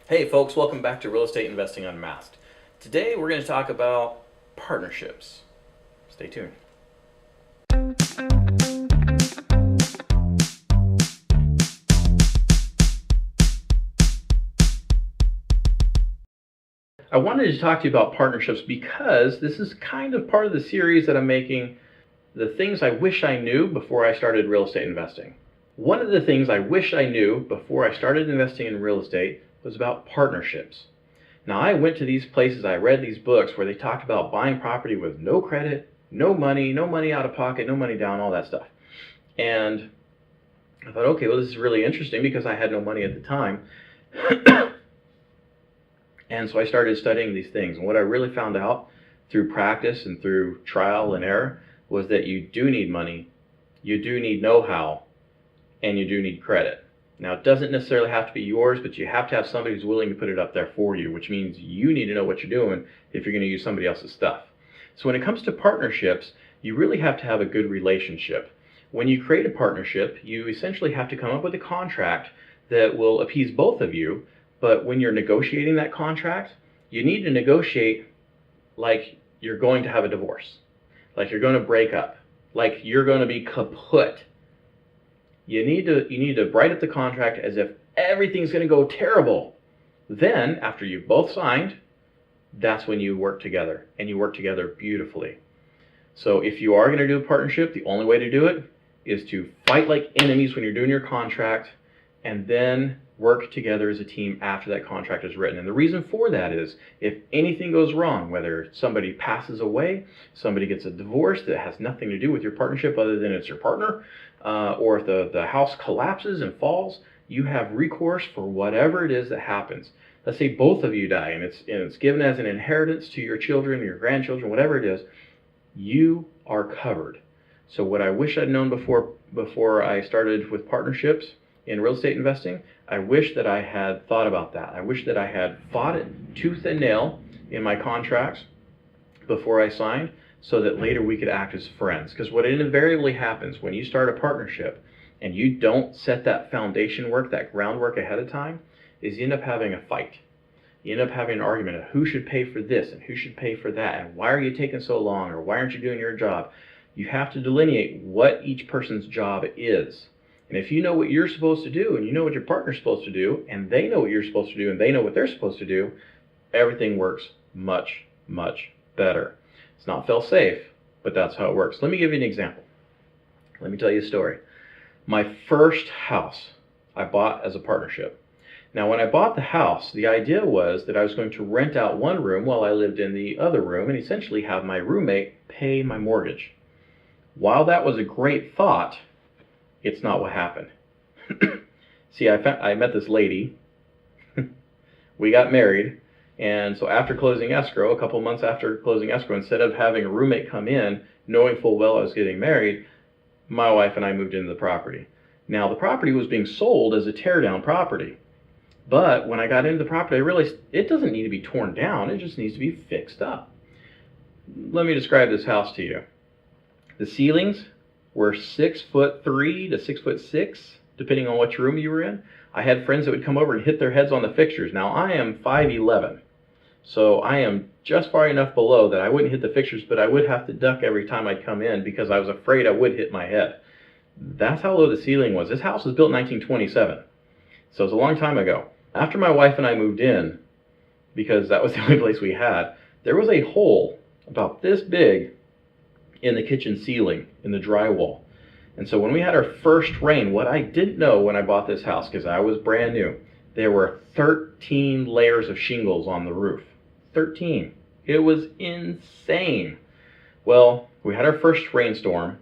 Hey folks, welcome back to Real Estate Investing Unmasked. Today we're going to talk about partnerships. Stay tuned. I wanted to talk to you about partnerships because this is kind of part of the series that I'm making, the things I wish I knew before I started real estate investing. One of the things I wish I knew before I started investing in real estate was about partnerships. Now, I went to these places, I read these books where they talked about buying property with no credit, no money out of pocket, no money down, all that stuff. And I thought, okay, well, this is really interesting because I had no money at the time. And so I started studying these things. And what I really found out through practice and through trial and error was that you do need money, you do need know-how, and you do need credit. Now, it doesn't necessarily have to be yours, but you have to have somebody who's willing to put it up there for you, which means you need to know what you're doing if you're going to use somebody else's stuff. So when it comes to partnerships, you really have to have a good relationship. When you create a partnership, you essentially have to come up with a contract that will appease both of you, but when you're negotiating that contract, you need to negotiate like you're going to have a divorce, like you're going to break up, like you're going to be kaput. You need to write up the contract as if everything's going to go terrible. Then, after you've both signed, that's when you work together, and you work together beautifully. So if you are going to do a partnership, the only way to do it is to fight like enemies when you're doing your contract, and then work together as a team after that contract is written. And the reason for that is if anything goes wrong, whether somebody passes away, somebody gets a divorce that has nothing to do with your partnership other than it's your partner, or if the house collapses and falls, you have recourse for whatever it is that happens. Let's say both of you die and it's given as an inheritance to your children, your grandchildren, whatever it is, you are covered. So what I wish I'd known before I started with partnerships in real estate investing, I wish that I had thought about that. I wish that I had fought it tooth and nail in my contracts before I signed, so that later we could act as friends. Because what invariably happens when you start a partnership and you don't set that foundation work, that groundwork ahead of time, is you end up having a fight. You end up having an argument of who should pay for this and who should pay for that, and why are you taking so long, or why aren't you doing your job? You have to delineate what each person's job is. And if you know what you're supposed to do, and you know what your partner's supposed to do, and they know what you're supposed to do, and they know what they're supposed to do, everything works much, much better. It's not fail-safe, but that's how it works. Let me give you an example. Let me tell you a story. My first house I bought as a partnership. Now, when I bought the house, the idea was that I was going to rent out one room while I lived in the other room and essentially have my roommate pay my mortgage. While that was a great thought, it's not what happened. See, I met this lady. We got married. And so after closing escrow, a couple months after closing escrow, instead of having a roommate come in, knowing full well I was getting married, my wife and I moved into the property. Now, the property was being sold as a tear-down property. But when I got into the property, I realized it doesn't need to be torn down. It just needs to be fixed up. Let me describe this house to you. The ceilings were 6'3" to 6'6", depending on which room you were in. I had friends that would come over and hit their heads on the fixtures. Now, I am 5'11", so I am just far enough below that I wouldn't hit the fixtures, but I would have to duck every time I'd come in because I was afraid I would hit my head. That's how low the ceiling was. This house was built in 1927, so it's a long time ago. After my wife and I moved in, because that was the only place we had, there was a hole about this big in the kitchen ceiling, in the drywall. And so when we had our first rain, what I didn't know when I bought this house, because I was brand new, there were 13 layers of shingles on the roof. 13. It was insane. Well, we had our first rainstorm,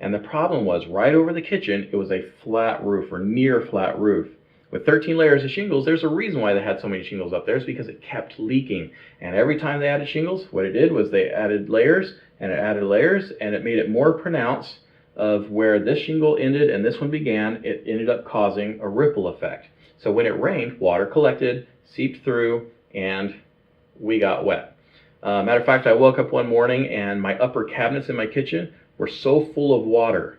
and the problem was right over the kitchen, it was a flat roof, or near flat roof. With 13 layers of shingles, there's a reason why they had so many shingles up there. It's because it kept leaking. And every time they added shingles, what it did was they added layers, and it added layers, and it made it more pronounced of where this shingle ended and this one began. It ended up causing a ripple effect. So when it rained, water collected, seeped through, and we got wet. Matter of fact, I woke up one morning and my upper cabinets in my kitchen were so full of water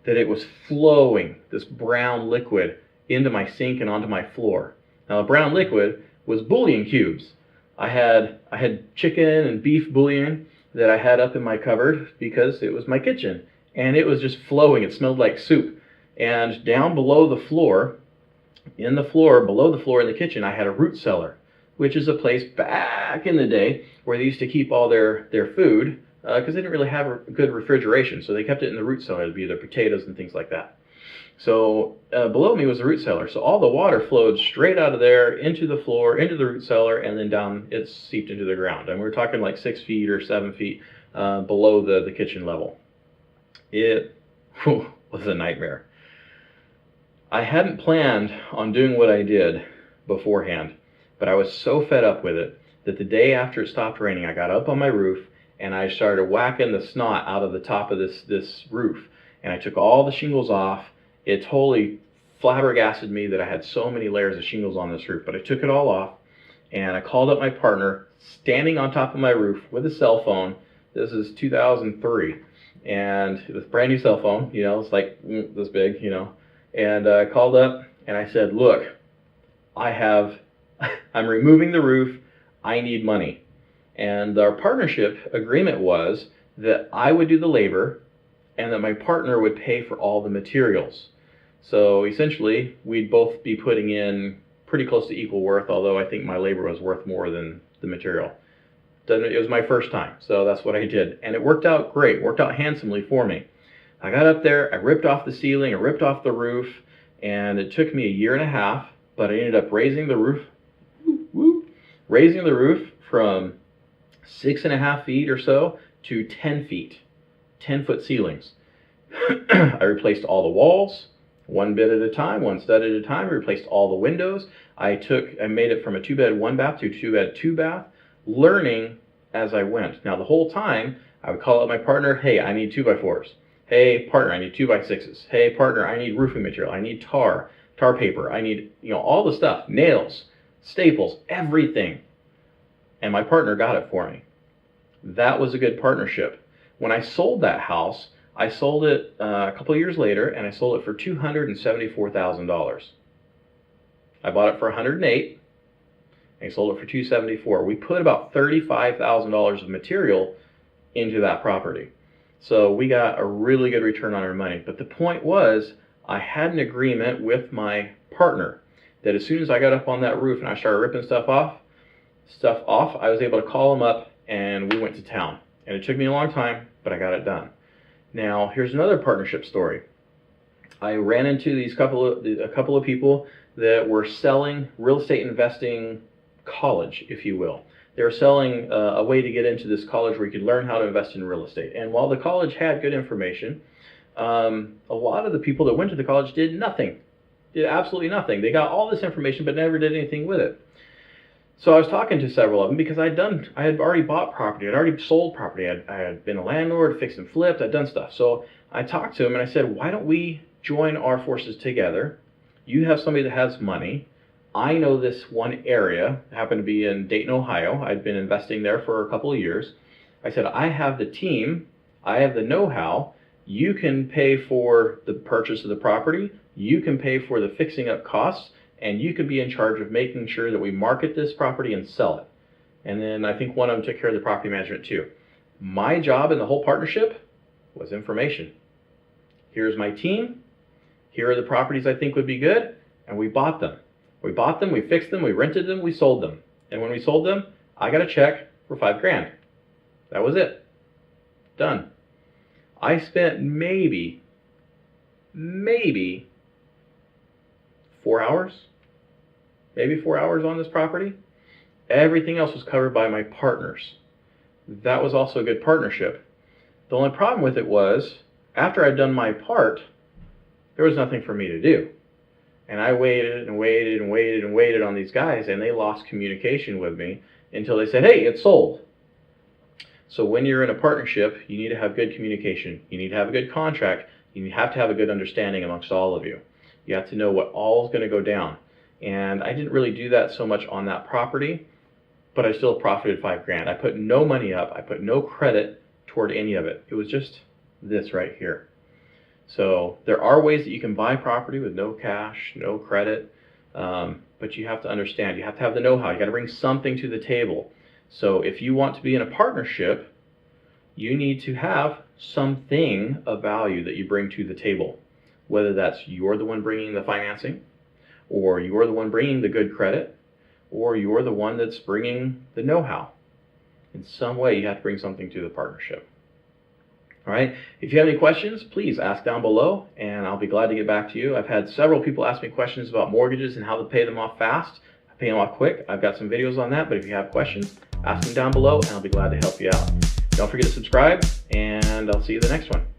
that it was flowing, this brown liquid, into my sink and onto my floor. Now the brown liquid was bouillon cubes. I had chicken and beef bouillon that I had up in my cupboard because it was my kitchen, and it was just flowing. It smelled like soup. And down below the floor, below the floor in the kitchen, I had a root cellar, which is a place back in the day where they used to keep all their food because they didn't really have good refrigeration. So they kept it in the root cellar. It'd be their potatoes and things like that. So below me was the root cellar. So all the water flowed straight out of there into the floor, into the root cellar, and then down, it seeped into the ground. And we're talking like 6 feet or 7 feet below the kitchen level. It was a nightmare. I hadn't planned on doing what I did beforehand, but I was so fed up with it that the day after it stopped raining, I got up on my roof and I started whacking the snot out of the top of this roof. And I took all the shingles off. It totally flabbergasted me that I had so many layers of shingles on this roof, but I took it all off and I called up my partner standing on top of my roof with a cell phone. This is 2003, and it was a brand new cell phone, it's like this big, and I called up and I said, look, I'm removing the roof, I need money. And our partnership agreement was that I would do the labor and that my partner would pay for all the materials. So essentially, we'd both be putting in pretty close to equal worth, although I think my labor was worth more than the material. It was my first time, so that's what I did. And it worked out great, worked out handsomely for me. I got up there, I ripped off the ceiling, I ripped off the roof, and it took me 1.5 years, but I ended up raising the roof from 6.5 feet or so to 10 feet, 10-foot ceilings. I replaced all the walls, one bit at a time, one stud at a time. I replaced all the windows. I made it from a 2-bed 1-bath to a 2-bed 2-bath, learning as I went. Now the whole time, I would call up my partner, hey, I need 2x4s. Hey, partner, I need 2x6s. Hey, partner, I need roofing material. I need tar paper. I need, all the stuff, nails, staples, everything. And my partner got it for me. That was a good partnership. When I sold that house, I sold it a couple of years later, and I sold it for $274,000. I bought it for $108,000, and I sold it for $274,000. We put about $35,000 of material into that property. So we got a really good return on our money. But the point was, I had an agreement with my partner that as soon as I got up on that roof and I started ripping stuff off, I was able to call him up and we went to town. And it took me a long time, but I got it done. Now, here's another partnership story. I ran into a couple of people that were selling real estate investing college, if you will. They were selling a way to get into this college where you could learn how to invest in real estate. And while the college had good information, a lot of the people that went to the college did nothing, did absolutely nothing. They got all this information but never did anything with it. So I was talking to several of them because I had already bought property, I'd already sold property, I had been a landlord, fixed and flipped, I'd done stuff. So I talked to them and I said, why don't we join our forces together? You have somebody that has money. I know this one area, it happened to be in Dayton, Ohio. I'd been investing there for a couple of years. I said, I have the team, I have the know-how. You can pay for the purchase of the property, you can pay for the fixing up costs, and you could be in charge of making sure that we market this property and sell it. And then I think one of them took care of the property management too. My job in the whole partnership was information. Here's my team, here are the properties I think would be good, and we bought them. We bought them, we fixed them, we rented them, we sold them. And when we sold them, I got a check for $5,000. That was it. Done. I spent maybe 4 hours, maybe 4 hours on this property. Everything else was covered by my partners. That was also a good partnership. The only problem with it was, after I'd done my part, there was nothing for me to do. And I waited and waited and waited and waited on these guys, and they lost communication with me until they said, hey, it's sold. So when you're in a partnership, you need to have good communication. You need to have a good contract. You have to have a good understanding amongst all of you. You have to know what all is going to go down. And I didn't really do that so much on that property, but I still profited $5,000. I put no money up. I put no credit toward any of it. It was just this right here. So there are ways that you can buy property with no cash, no credit. But you have to understand, you have to have the know-how, you got to bring something to the table. So if you want to be in a partnership, you need to have something of value that you bring to the table. Whether that's you're the one bringing the financing, or you're the one bringing the good credit, or you're the one that's bringing the know-how. In some way, you have to bring something to the partnership. All right. If you have any questions, please ask down below, and I'll be glad to get back to you. I've had several people ask me questions about mortgages and how to pay them off fast, pay them off quick. I've got some videos on that, but if you have questions, ask them down below, and I'll be glad to help you out. Don't forget to subscribe, and I'll see you in the next one.